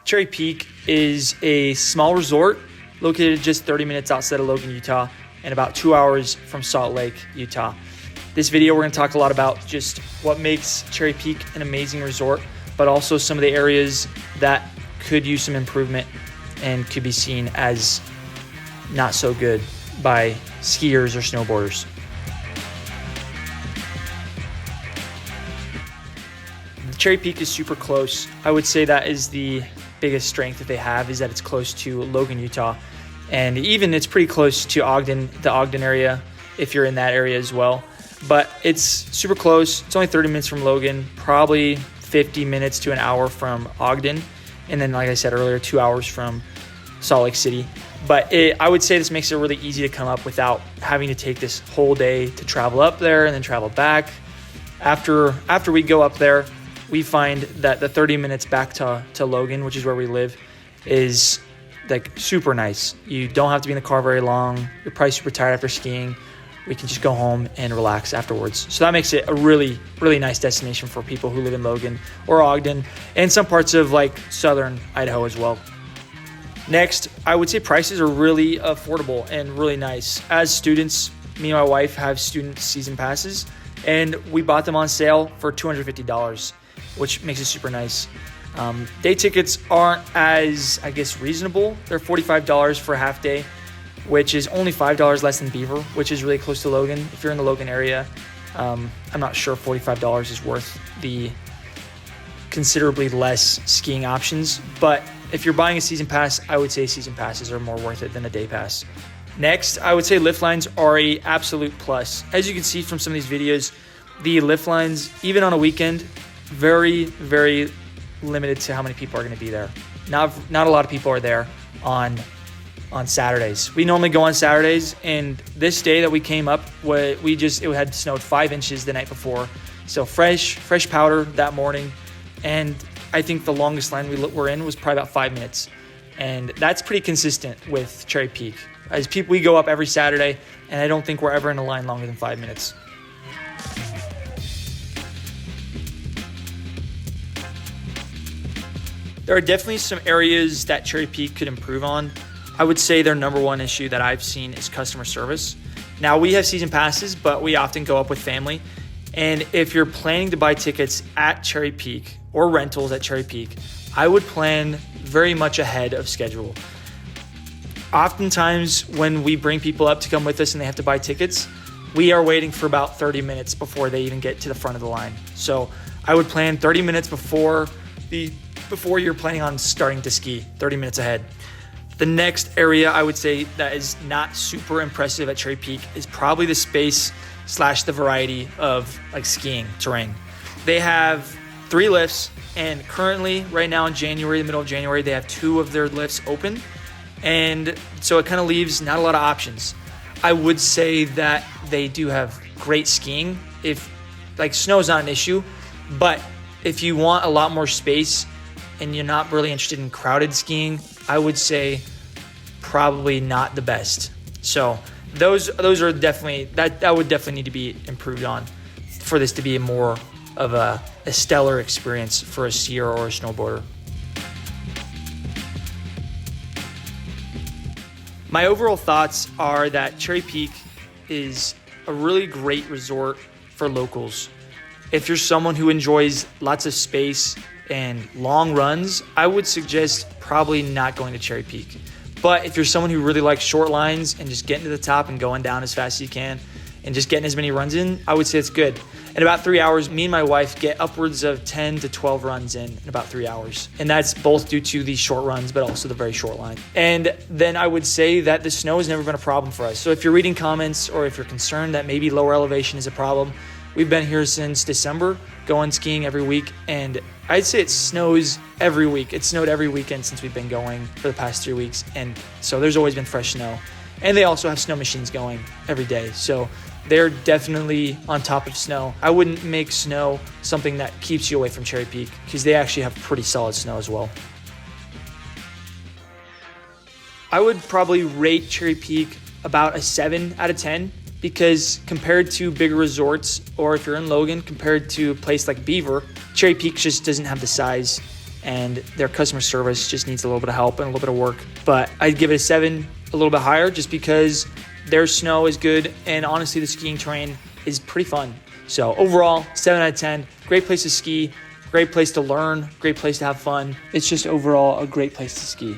Cherry Peak is a small resort located just 30 minutes outside of Logan, Utah, and about 2 hours from Salt Lake, Utah. This video, we're going to talk a lot about just what makes Cherry Peak an amazing resort, but also some of the areas that could use some improvement and could be seen as not so good by skiers or snowboarders. Cherry Peak is super close. I would say that is the biggest strength that they have, is that it's close to Logan, Utah. And even it's pretty close to Ogden, the Ogden area, if you're in that area as well. But it's super close. It's only 30 minutes from Logan, probably 50 minutes to an hour from Ogden. And then, like I said earlier, 2 hours from Salt Lake City. But I would say this makes it really easy to come up without having to take this whole day to travel up there and then travel back. After we go up there, we find that the 30 minutes back to Logan, which is where we live, is like super nice. You don't have to be in the car very long. You're probably super tired after skiing. We can just go home and relax afterwards. So that makes it a really, really nice destination for people who live in Logan or Ogden and some parts of like southern Idaho as well. Next, I would say prices are really affordable and really nice. As students, me and my wife have student season passes, and we bought them on sale for $250, which makes it super nice. Day tickets aren't as, reasonable. They're $45 for a half day, which is only $5 less than Beaver, which is really close to Logan. If you're in the Logan area, I'm not sure $45 is worth the considerably less skiing options. But if you're buying a season pass, I would say season passes are more worth it than a day pass. Next, I would say lift lines are a absolute plus. As you can see from some of these videos, the lift lines, even on a weekend, very, very limited to how many people are going to be there. Not a lot of people are there on Saturdays. We normally go on Saturdays, and this day that we came up, it had snowed 5 inches the night before. So fresh powder that morning, and I think the longest line we were in was probably about 5 minutes. And that's pretty consistent with Cherry Peak. As people, we go up every Saturday, and I don't think we're ever in a line longer than 5 minutes. There are definitely some areas that Cherry Peak could improve on. I would say their number one issue that I've seen is customer service. Now, we have season passes, but we often go up with family. And if you're planning to buy tickets at Cherry Peak or rentals at Cherry Peak, I would plan very much ahead of schedule. Oftentimes, when we bring people up to come with us and they have to buy tickets, we are waiting for about 30 minutes before they even get to the front of the line. So I would plan 30 minutes before you're planning on starting to ski, 30 minutes ahead. The next area I would say that is not super impressive at Cherry Peak is probably the space / the variety of like skiing terrain. They have 3 lifts, and currently right now in the middle of January, they have 2 of their lifts open. And so it kind of leaves not a lot of options. I would say that they do have great skiing. If snow is not an issue, but if you want a lot more space and you're not really interested in crowded skiing, I would say probably not the best. So those are definitely, that would definitely need to be improved on for this to be more of a stellar experience for a skier or a snowboarder. My overall thoughts are that Cherry Peak is a really great resort for locals. If you're someone who enjoys lots of space and long runs, I would suggest probably not going to Cherry Peak. But if you're someone who really likes short lines and just getting to the top and going down as fast as you can and just getting as many runs in, I would say it's good. In about 3 hours, me and my wife get upwards of 10 to 12 runs in about 3 hours. And that's both due to these short runs, but also the very short line. And then I would say that the snow has never been a problem for us. So if you're reading comments or if you're concerned that maybe lower elevation is a problem, we've been here since December, going skiing every week, and I'd say it snows every week. It snowed every weekend since we've been going for the past 3 weeks, and so there's always been fresh snow. And they also have snow machines going every day, so they're definitely on top of snow. I wouldn't make snow something that keeps you away from Cherry Peak because they actually have pretty solid snow as well. I would probably rate Cherry Peak about a 7 out of 10 because compared to bigger resorts, or if you're in Logan, compared to a place like Beaver, Cherry Peak just doesn't have the size and their customer service just needs a little bit of help and a little bit of work. But I'd give it a 7, a little bit higher, just because their snow is good, and honestly, the skiing terrain is pretty fun. So overall, 7 out of 10. Great place to ski, great place to learn, great place to have fun. It's just overall a great place to ski.